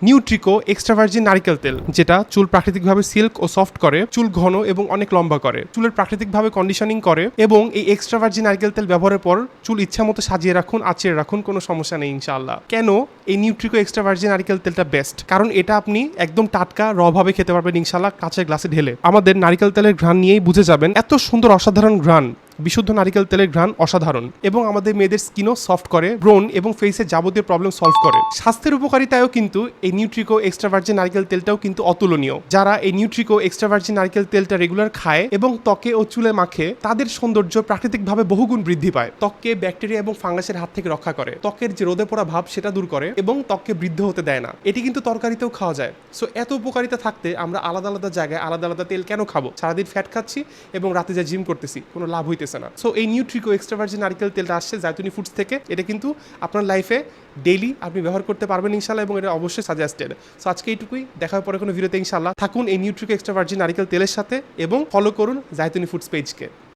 নিউট্রিকো extra virgin নারকেল তেল, যেটা চুল প্রাকৃতিকভাবে সিল্ক ও সফট করে, চুল ঘন এবং অনেক লম্বা করে, চুলের প্রাকৃতিকভাবে কন্ডিশনিং করে এবং এই এক্সট্রা ভার্জিন নারকেল তেল ব্যবহারের পর চুল ইচ্ছা মতো সাজিয়ে রাখুন, আঁচিয়ে রাখুন, কোনো সমস্যা নেই ইনশাআল্লাহ। কেন এই নিউট্রিকো এক্সট্রা ভার্জিন নারকেল তেলটা বেস্ট? কারণ এটা আপনি একদম টাটকা ভাবে খেতে পারবেন ইনশাআল্লাহ, কাঁচের গ্লাসে ঢেলে। আমাদের নারকেল তেলের ঘ্রাণ নিয়েই বুঝে যাবেন, এত সুন্দর অসাধারণ ঘ্রাণ। বিশুদ্ধ নারিকেল তেলের ঘ্রাণ অসাধারণ এবং আমাদের মেয়েদের স্কিনও সফট করে, ব্রোন এবং ফেসের যাবতীয় প্রবলেম সলভ করে। স্বাস্থ্যের উপকারিতায়ও কিন্তু এই নিউট্রিকো এক্সট্রা ভার্জিন নারিকেল তেলটাও কিন্তু অতুলনীয়। যারা এই নিউট্রিকো এক্সট্রা ভার্জিন নারিকেল তেলটা রেগুলার খায় এবং ত্বকে ও চুলে মাখে, তাদের সৌন্দর্য প্রাকৃতিকভাবে বহুগুণ বৃদ্ধি পায়। ত্বককে ব্যাকটেরিয়া এবং ফাঙ্গাসের হাত থেকে রক্ষা করে, ত্বকের যে রোদে পড়া ভাব সেটা দূর করে এবং ত্বককে বৃদ্ধ হতে দেয় না। এটি কিন্তু তরকারিতেও খাওয়া যায়। সো এত উপকারিতা থাকতে আমরা আলাদা আলাদা জায়গায় আলাদা আলাদা তেল কেন খাবো? সারাদিন ফ্যাট খাচ্ছি এবং রাতে যা জিম করতেছি, কোনো লাভ হইতেছে না। সো এই নিউট্রিকো এক্সট্রা ভার্জিন নারকেল তেলটা আসছে জাইতুনি ফুডস থেকে। এটা কিন্তু আপনার লাইফে ডেইলি আপনি ব্যবহার করতে পারবেন ইনশাল্লাহ এবং এটা অবশ্যই সাজেস্টেড। সো আজকে এইটুকুই, দেখা পরে কোনো ভিডিওতে ইনশাল্লাহ। থাকুন এই নিউট্রিকো এক্সট্রা ভার্জিন নারকেল তেলের সাথে এবং ফলো করুন জাইতুনি ফুডস পেজকে।